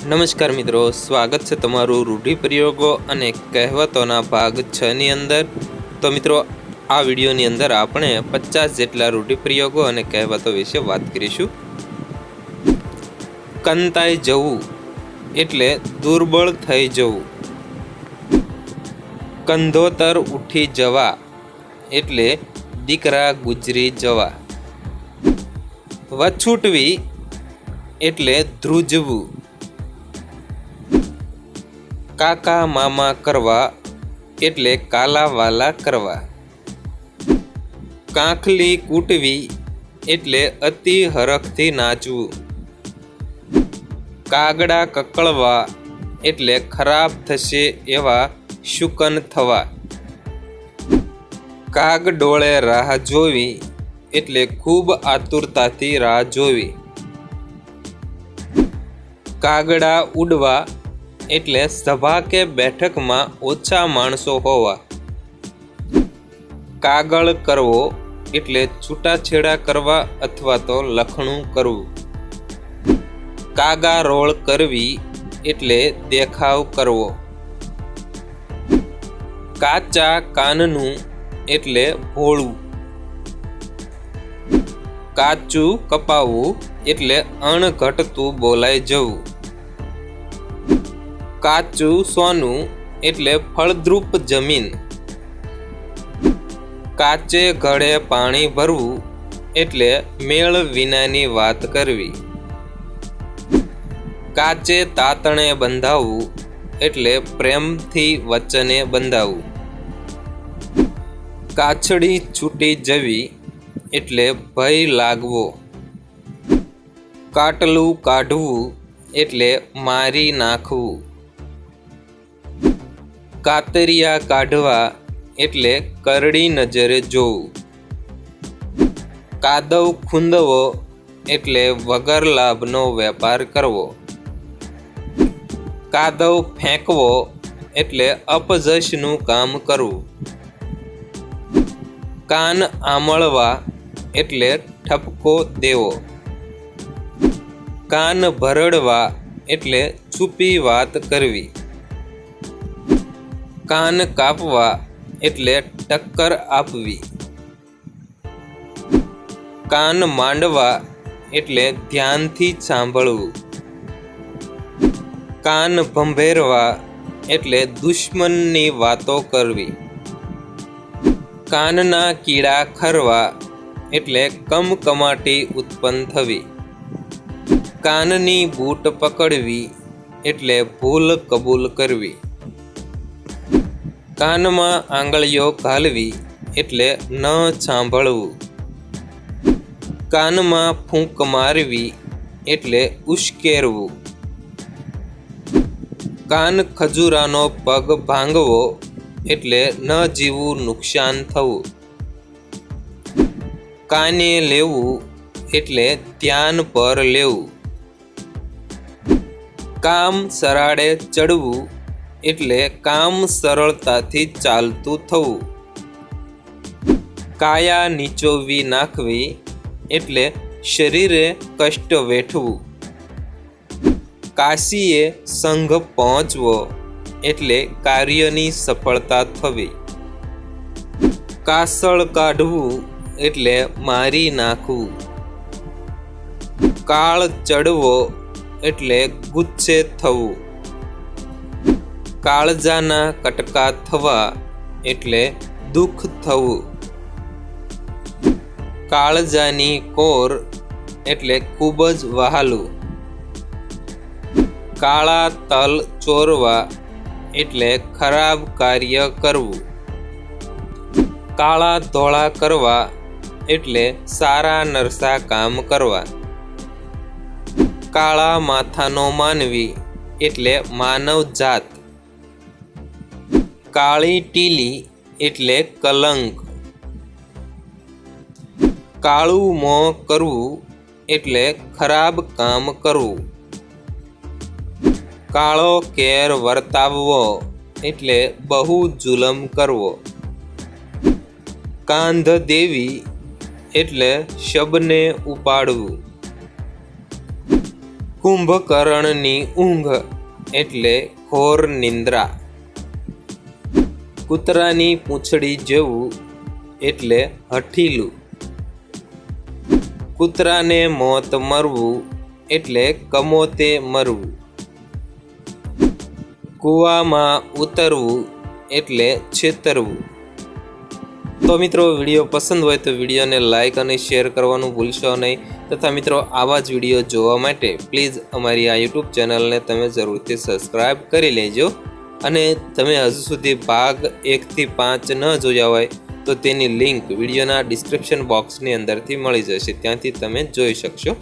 નમસ્કાર મિત્રો, સ્વાગત છે તમારું રૂઢિપ્રયોગો અને કહેવતોના ભાગ 6 ની અંદર। તો મિત્રો, આ વિડીયોની અંદર આપણે 50 જેટલા રૂઢિપ્રયોગો અને કહેવતો વિશે વાત કરીશું। કંતાઈ જવું એટલે દુર્બળ થઈ જવું, કંધોતર ઉઠી જવા એટલે દીકરા ગુજરી જવા, વછૂટવી એટલે ધ્રુજવું, કાકા મામા કરવા એટલે કાલાવાલા કરવા, કાંખલી કૂટવી એટલે અતિ હરખથી નાચવું, કાગડા કકળવા એટલે ખરાબ થશે એવા શુકન થવા, કાગ ડોળે રાહ જોવી એટલે ખૂબ આતુરતાથી રાહ જોવી, કાગડા ઉડવા એટલે સભા કે બેઠકમાં ઓછા માણસો હોવા, કાગળ કરવો એટલે છૂટાછેડા કરવા અથવા તો લખણું કરવું, કાગા રોળ કરવી એટલે દેખાવ કરવો, કાચા કાનનું એટલે ભોળું, કાચું કપાવવું એટલે અણઘટતું બોલાઈ જવું, કાચું સોનું એટલે ફળદ્રુપ જમીન, કાચે ઘડે પાણી ભરવું એટલે મેળ વિનાની વાત કરવી, કાચે તાતણે બંધાવવું એટલે પ્રેમથી વચને બંધાવવું, કાછડી છૂટી જવી એટલે ભય લાગવો, કાટલું કાઢવું એટલે મારી નાખવું, કાતરિયા કાઢવા એટલે કરડી નજરે જોવું, કાદવ ખૂંદવો એટલે વગર લાભનો વેપાર કરવો, કાદવ ફેંકવો એટલે અપજશનું કામ કરવું, કાન આમળવા એટલે ઠપકો દેવો, કાન ભરડવા એટલે છુપી વાત કરવી, કાન કાપવા એટલે ટક્કર આપવી, કાન માંડવા એટલે ધ્યાનથી સાંભળવું, કાન ભંભેરવા એટલે દુશ્મનની વાતો કરવી, કાનના કીડા ખરવા એટલે કમકમાટી ઉત્પન્ન થવી, કાનની બૂટ પકડવી એટલે ભૂલ કબૂલ કરવી, કાનમાં આંગળીઓ ઘાલવી એટલે ન સાંભળવું, કાનમાં ફૂંક મારવી એટલે ઉશ્કેરવું, કાન ખજૂરાનો પગ ભાંગવો એટલે ન જીવવું નુકસાન થવું, કાને લેવું એટલે ધ્યાન પર લેવું, કામ સરાડે ચડવું એટલે કામ સરળતાથી ચાલતું થવું, કાયા નીચોવી નાખવી એટલે શરીરે કષ્ટ વેઠવું, કાશીએ સંઘ પહોંચવો એટલે કાર્યની સફળતા થવી, કાસળ કાઢવું એટલે મારી નાખવું, કાળ ચડવો એટલે ગુસ્સે થવું, કાળજાના કટકા થવા એટલે દુઃખ થવું, કાળજાની કોર એટલે ખૂબ જ વહાલું, કાળા તલ ચોરવા એટલે ખરાબ કાર્ય કરવું, કાળા ધોળા કરવા એટલે સારા નરસા કામ કરવા, કાળા માથાનો માનવી એટલે માનવ જાત, કાળી ટીલી એટલે કલંક, કાળું મોં કરવું એટલે ખરાબ કામ કરવું, કાળો કેર વર્તાવવો એટલે બહુ જુલમ કરવો, કાંધ દેવી એટલે શબને ઉપાડવું, કુંભકર્ણની ઊંઘ એટલે ઘોર નિંદ્રા. કૂતરાની પૂંછડી જેવું એટલે હઠીલું. કૂતરાને મોત મરવું એટલે કમોતે મરવું. કૂવામાં ઉતરવું એટલે છેતરવું. તો મિત્રો, વિડીયો પસંદ હોય તો વિડીયોને લાઇક અને શેર કરવાનું ભૂલશો નહીં. તથા મિત્રો, આવા જ વિડીયો જોવા માટે પ્લીઝ અમારી આ યુટ્યુબ ચેનલને તમે જરૂરથી સબસ્ક્રાઈબ કરી લેજો. અને તમે હજુ સુધી ભાગ 1 થી 5 ન જોયા હોય તો તેની લિંક વિડીયોના ડિસ્ક્રિપ્શન બોક્સની અંદરથી મળી જશે, ત્યાંથી તમે જોઈ શકશો.